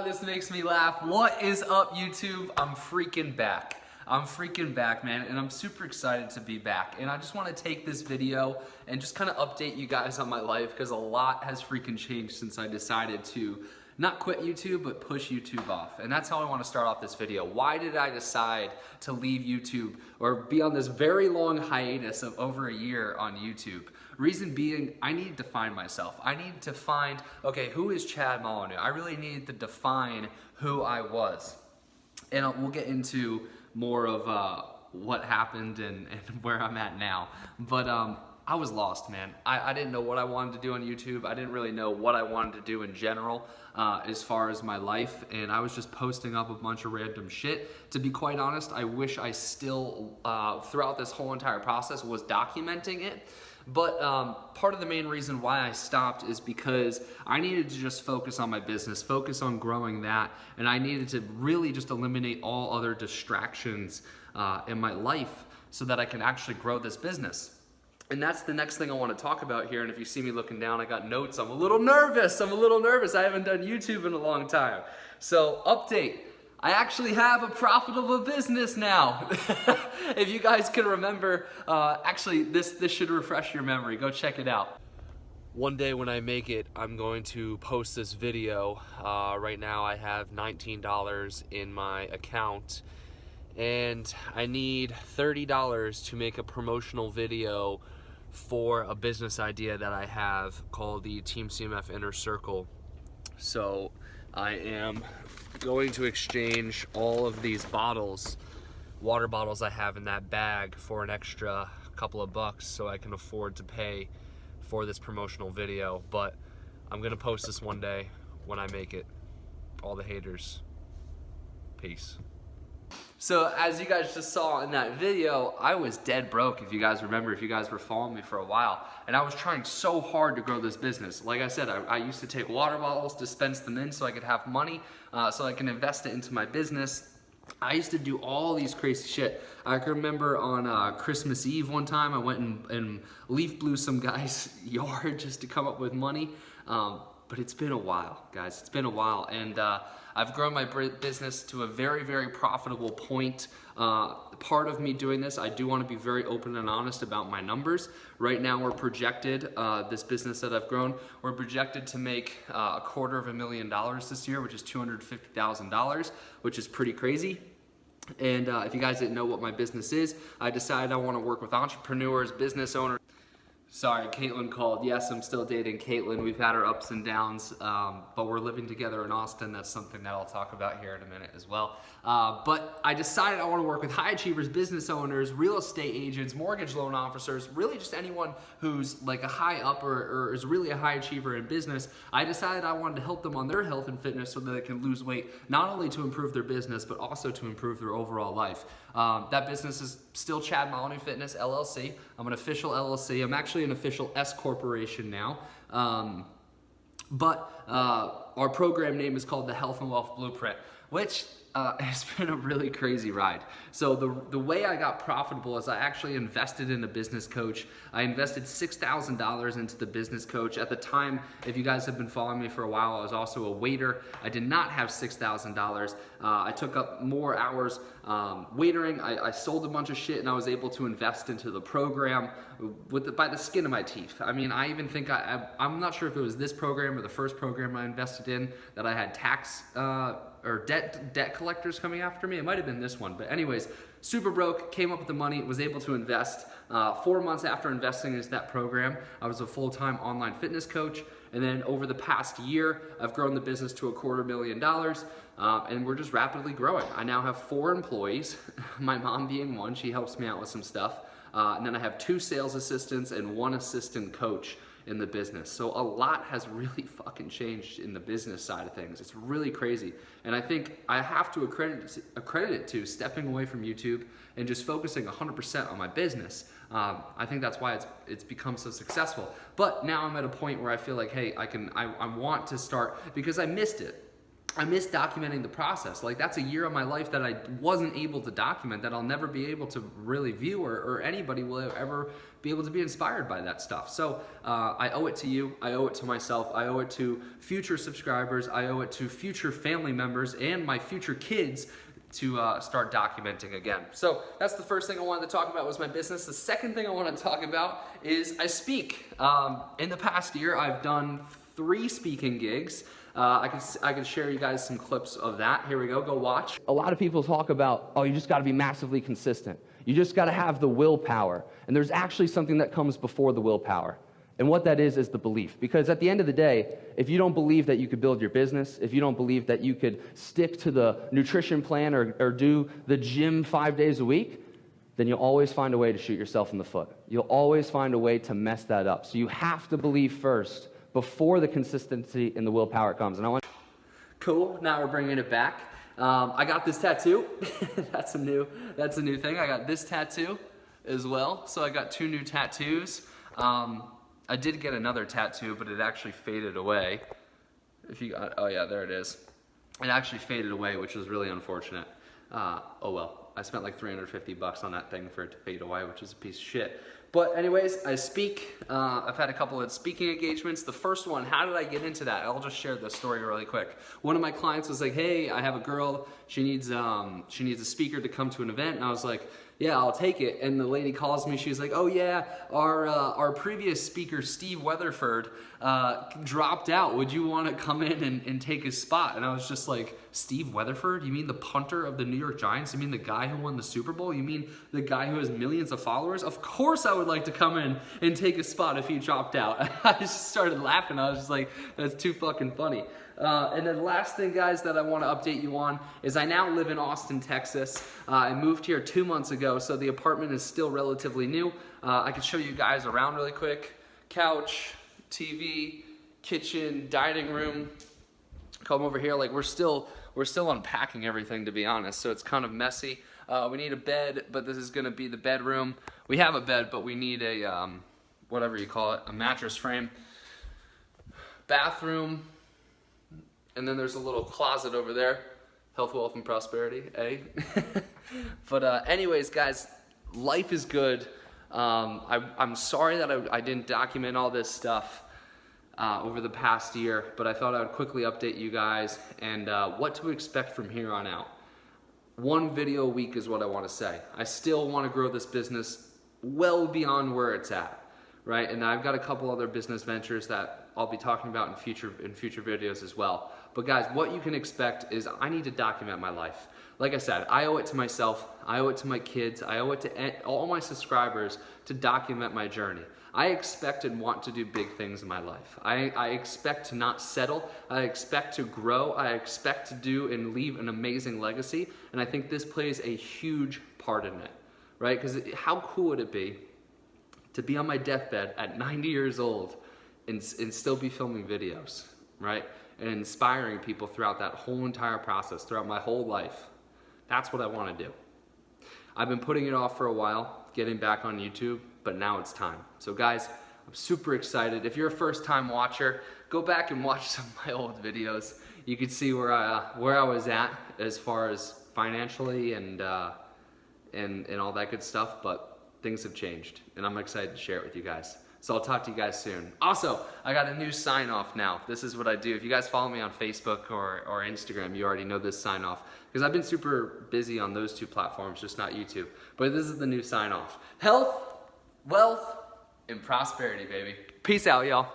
This makes me laugh. What is up, YouTube? I'm freaking back. I'm freaking back, man, and I'm super excited to be back. And I just want to take this video and just kind of update you guys on my life because a lot has freaking changed since I decided to not quit YouTube, but push YouTube off. And that's how I want to start off this video. Why did I decide to leave YouTube or be on this very long hiatus of over a year on YouTube? Reason being, I needed to find myself. I needed to find, okay, who is Chad Molyneux? I really needed to define who I was. And we'll get into more of what happened and where I'm at now. But I was lost, man. I didn't know what I wanted to do on YouTube. I didn't really know what I wanted to do in general as far as my life. And I was just posting up a bunch of random shit. To be quite honest, I wish I still, throughout this whole entire process, was documenting it. But part of the main reason why I stopped is because I needed to just focus on my business, focus on growing that, and I needed to really just eliminate all other distractions in my life so that I can actually grow this business. And that's the next thing I want to talk about here. And if you see me looking down, I got notes. I'm a little nervous. I haven't done YouTube in a long time. So update. I actually have a profitable business now. If you guys can remember, actually this should refresh your memory. Go check it out. One day when I make it, I'm going to post this video. Right now I have $19 in my account and I need $30 to make a promotional video for a business idea that I have called the Team CMF Inner Circle. So I am going to exchange all of these bottles, water bottles I have in that bag, for an extra couple of bucks so I can afford to pay for this promotional video. But I'm gonna post this one day when I make it. All the haters, peace. So as you guys just saw in that video, I was dead broke, if you guys remember, if you guys were following me for a while. And I was trying so hard to grow this business. Like I said, I used to take water bottles, dispense them in so I could have money, so I can invest it into my business. I used to do all these crazy shit. I can remember on Christmas Eve one time, I went and leaf blew some guy's yard just to come up with money. But it's been a while, guys. It's been a while, and I've grown my business to a very, very profitable point. Part of me doing this, I do want to be very open and honest about my numbers. Right now, we're projected, this business that I've grown, we're projected to make $250,000 this year, which is $250,000, which is pretty crazy. And if you guys didn't know what my business is, I decided I want to work with entrepreneurs, business owners. Sorry, Caitlin called. Yes, I'm still dating Caitlin. We've had our ups and downs, but we're living together in Austin. That's something that I'll talk about here in a minute as well. But I decided I want to work with high achievers, business owners, real estate agents, mortgage loan officers, really just anyone who's like a high up or is really a high achiever in business. I decided I wanted to help them on their health and fitness so that they can lose weight, not only to improve their business, but also to improve their overall life. That business is still Chad Molyneux Fitness LLC. I'm an official LLC. I'm actually an official S corporation now. But our program name is called the Health and Wealth Blueprint, which has been a really crazy ride. So the way I got profitable is I actually invested in a business coach. I invested $6,000 into the business coach. At the time, if you guys have been following me for a while, I was also a waiter. I did not have $6,000. I took up more hours waitering. I sold a bunch of shit and I was able to invest into the program by the skin of my teeth. I mean, I even think I'm not sure if it was this program or the first program I invested in that I had tax or debt collectors coming after me. It might have been this one, but anyways, super broke, came up with the money, was able to invest. 4 months after investing into that program, I was a full-time online fitness coach. And then over the past year, I've grown the business to $250,000, and we're just rapidly growing. I now have 4 employees, my mom being one. She helps me out with some stuff. And then I have 2 sales assistants and 1 assistant coach in the business. So a lot has really fucking changed in the business side of things. It's really crazy. And I think I have to accredit it to stepping away from YouTube and just focusing 100% on my business. I think that's why it's become so successful. But now I'm at a point where I feel like, hey, I want to start, because I missed it. I miss documenting the process. Like, that's a year of my life that I wasn't able to document, that I'll never be able to really view, or anybody will ever be able to be inspired by that stuff. So I owe it to you, I owe it to myself, I owe it to future subscribers, I owe it to future family members and my future kids to start documenting again. So that's the first thing I wanted to talk about, was my business. The second thing I want to talk about is I speak. In the past year, I've done 3 speaking gigs. I can share you guys some clips of that. Here we go watch. A lot of people talk about, oh, you just gotta be massively consistent. You just gotta have the willpower. And there's actually something that comes before the willpower. And what that is the belief. Because at the end of the day, if you don't believe that you could build your business, if you don't believe that you could stick to the nutrition plan or do the gym 5 days a week, then you'll always find a way to shoot yourself in the foot. You'll always find a way to mess that up. So you have to believe first, before the consistency and the willpower comes. And I want. Cool, now we're bringing it back. I got this tattoo. That's a new thing. I got this tattoo as well. So I got 2 new tattoos. I did get another tattoo, but it actually faded away. If you got, oh yeah, there it is. It actually faded away, which was really unfortunate. Oh well, I spent like $350 on that thing for it to fade away, which is a piece of shit. But anyways, I speak. I've had a couple of speaking engagements. The first one, how did I get into that? I'll just share the story really quick. One of my clients was like, hey, I have a girl. She needs a speaker to come to an event. And I was like, yeah, I'll take it. And the lady calls me. She's like, oh yeah, our previous speaker, Steve Weatherford, dropped out. Would you want to come in and take his spot? And I was just like, Steve Weatherford? You mean the punter of the New York Giants? You mean the guy who won the Super Bowl? You mean the guy who has millions of followers? Of course I would like to come in and take his spot if he dropped out. I just started laughing. I was just like, that's too fucking funny. And then last thing, guys, that I want to update you on is I now live in Austin, Texas. I moved here 2 months ago, so the apartment is still relatively new. I can show you guys around really quick. Couch, TV, kitchen, dining room. Come over here. Like, we're still unpacking everything, to be honest, so it's kind of messy. We need a bed, but this is going to be the bedroom. We have a bed, but we need a, whatever you call it, a mattress frame. Bathroom. And then there's a little closet over there. Health, wealth, and prosperity, eh? But anyways, guys, life is good. I'm sorry that I didn't document all this stuff over the past year, but I thought I would quickly update you guys and what to expect from here on out. 1 video a week is what I want to say. I still want to grow this business well beyond where it's at, right? And I've got a couple other business ventures that I'll be talking about in future videos as well. But guys, what you can expect is I need to document my life. Like I said, I owe it to myself, I owe it to my kids, I owe it to all my subscribers to document my journey. I expect and want to do big things in my life. I expect to not settle. I expect to grow. I expect to do and leave an amazing legacy. And I think this plays a huge part in it, right? Because how cool would it be to be on my deathbed at 90 years old and still be filming videos, right? And inspiring people throughout that whole entire process, throughout my whole life. That's what I want to do. I've been putting it off for a while, getting back on YouTube, but now it's time. So guys, I'm super excited. If you're a first-time watcher, go back and watch some of my old videos. You can see where I was at as far as financially and all that good stuff, but things have changed, and I'm excited to share it with you guys. So I'll talk to you guys soon. Also, I got a new sign-off now. This is what I do. If you guys follow me on Facebook or Instagram, you already know this sign-off. Because I've been super busy on those 2 platforms, just not YouTube. But this is the new sign-off. Health, wealth, and prosperity, baby. Peace out, y'all.